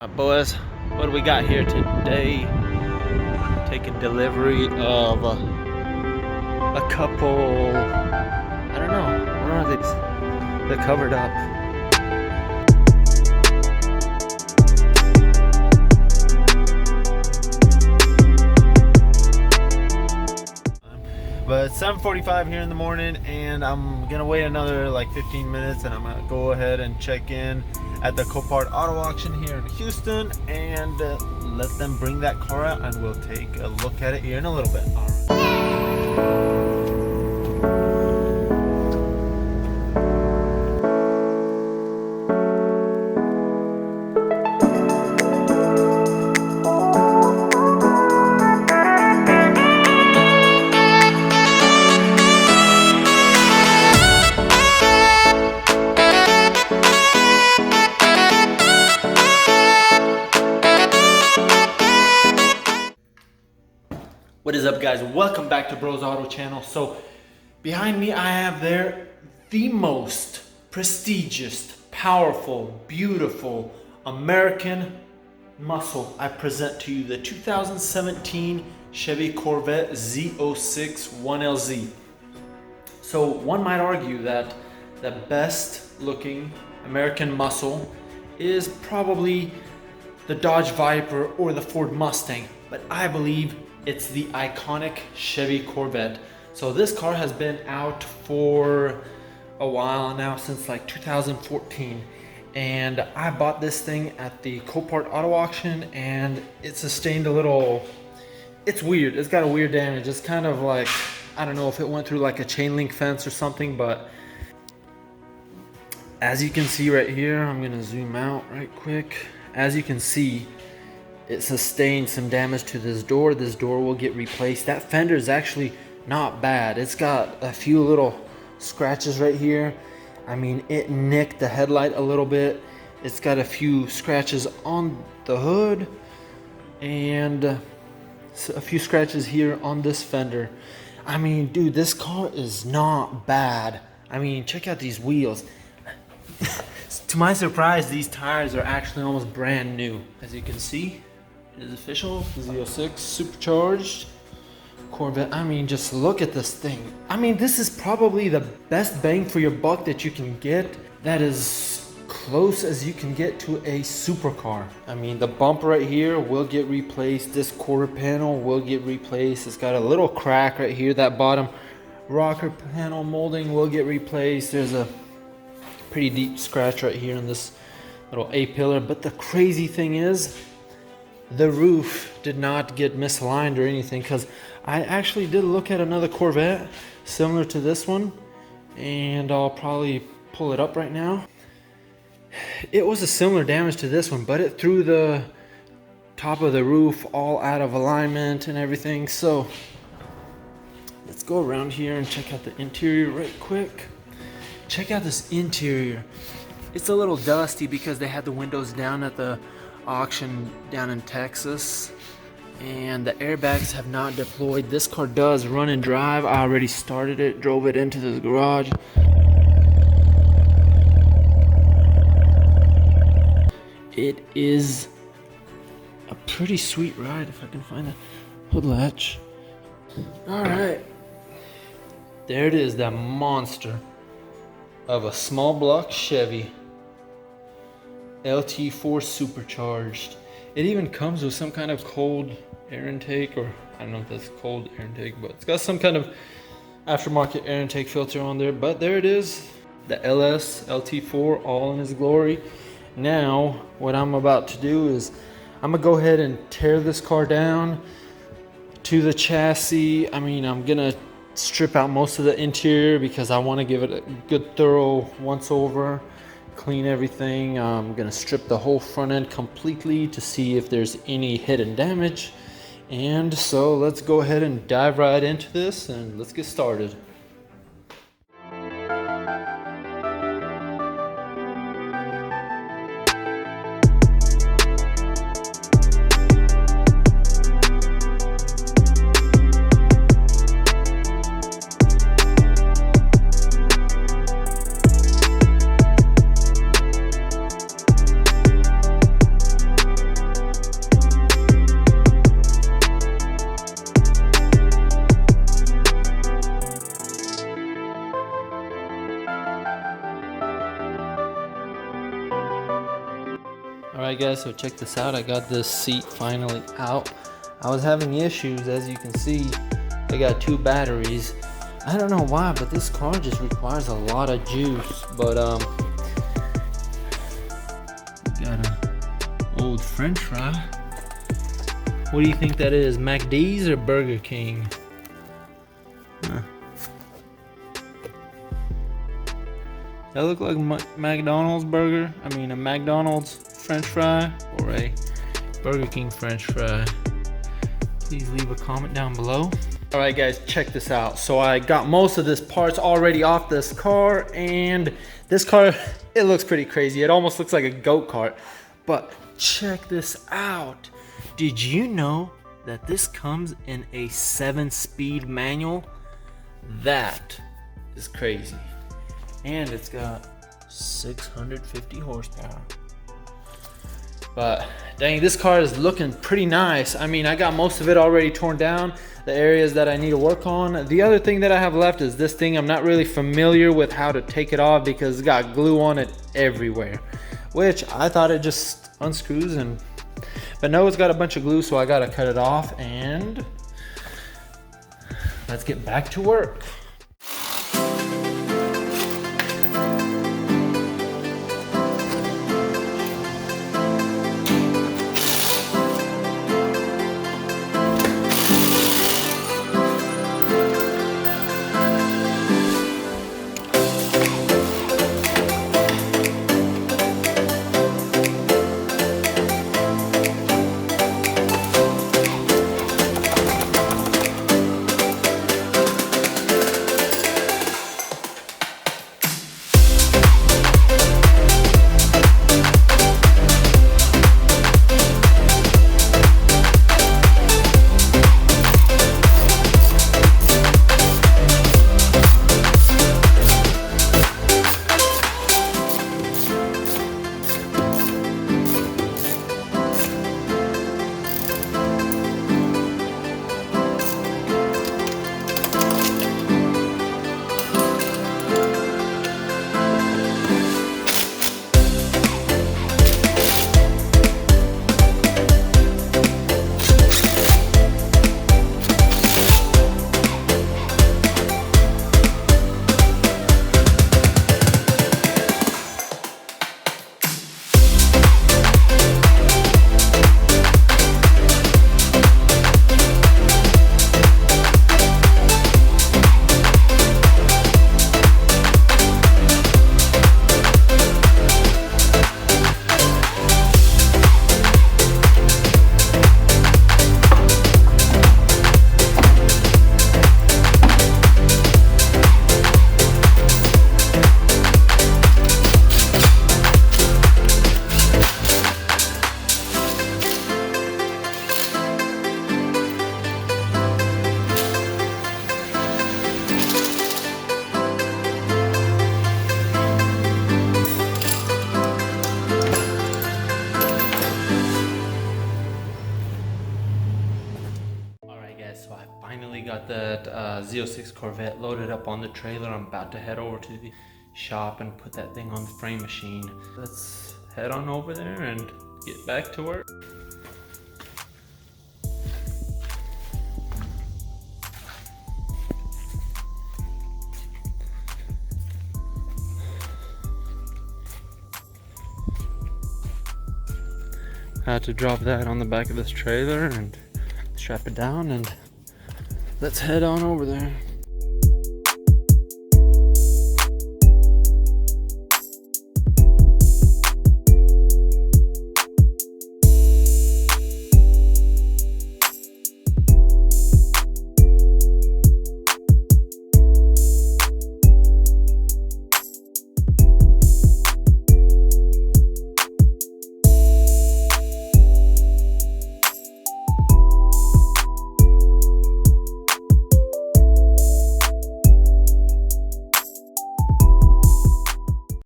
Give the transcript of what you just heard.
Boys, what do we got here today? Taking delivery of a couple, I don't know, what are these? They're covered up. But it's 7:45 here in the morning, and I'm gonna wait another like 15 minutes, and I'm gonna go ahead and check in at the Copart Auto Auction here in Houston and let them bring that car out, and we'll take a look at it here in a little bit. All right. What is up, guys? Welcome back to BrosAuto channel. So behind me I have there the most prestigious, powerful, beautiful American muscle. I present to you the 2017 Chevy Corvette Z06 1LZ. So one might argue that the best looking American muscle is probably the Dodge Viper or the Ford Mustang, but I believe it's the iconic Chevy Corvette. So this car has been out for a while now, since like 2014. And I bought this thing at the Copart Auto Auction, and it sustained a little, it's weird. It's got a weird damage. It's kind of like, I don't know if it went through like a chain link fence or something, but as you can see right here, I'm gonna zoom out right quick. As you can see, it sustained some damage to this door. This door will get replaced. That fender is actually not bad. It's got a few little scratches right here. I mean, it nicked the headlight a little bit. It's got a few scratches on the hood and a few scratches here on this fender. I mean, dude, this car is not bad. I mean, check out these wheels. To my surprise, these tires are actually almost brand new. As you can see, it is official, Z06 supercharged Corvette. I mean, just look at this thing. I mean, this is probably the best bang for your buck that you can get. That is close as you can get to a supercar. I mean, the bumper right here will get replaced. This quarter panel will get replaced. It's got a little crack right here. That bottom rocker panel molding will get replaced. There's a pretty deep scratch right here in this little A-pillar. But the crazy thing is, the roof did not get misaligned or anything, because I actually did look at another Corvette similar to this one, and I'll probably pull it up right now. It was a similar damage to this one, but it threw the top of the roof all out of alignment and everything. So let's go around here and check out the interior right quick. Check out this interior. It's a little dusty because they had the windows down at the auction down in Texas, and the airbags have not deployed. This car does run and drive. I already started it, drove it into the garage. It is a pretty sweet ride, if I can find the hood latch. All right, there it is, that monster of a small block Chevy LT4 supercharged. It even comes with some kind of cold air intake, or I don't know if that's cold air intake, but it's got some kind of aftermarket air intake filter on there. But there it is, the LS LT4 all in its glory. Now what I'm about to do is I'm gonna go ahead and tear this car down to the chassis. I mean, I'm gonna strip out most of the interior because I want to give it a good thorough once over, clean everything. I'm gonna strip the whole front end completely to see if there's any hidden damage. And so let's go ahead and dive right into this, and let's get started. Alright guys, so check this out. I got this seat finally out. I was having issues, as you can see. I got 2 batteries. I don't know why, but this car just requires a lot of juice. But got an old French fry. What do you think that is? McD's or Burger King? Huh. That look like McDonald's burger? I mean a McDonald's French fry or a Burger King French fry? Please leave a comment down below. All right guys, check this out. So I got most of this parts already off this car, and this car, it looks pretty crazy. It almost looks like a go-kart, but check this out. Did you know that this comes in a 7-speed manual? That is crazy. And it's got 650 horsepower. But dang, this car is looking pretty nice. I mean, I got most of it already torn down, the areas that I need to work on. The other thing that I have left is this thing. I'm not really familiar with how to take it off because it's got glue on it everywhere, which I thought it just unscrews, but no, it's got a bunch of glue, so I gotta cut it off, and let's get back to work. So I finally got that Z06 Corvette loaded up on the trailer. I'm about to head over to the shop and put that thing on the frame machine. Let's head on over there and get back to work. I had to drop that on the back of this trailer and strap it down, and let's head on over there.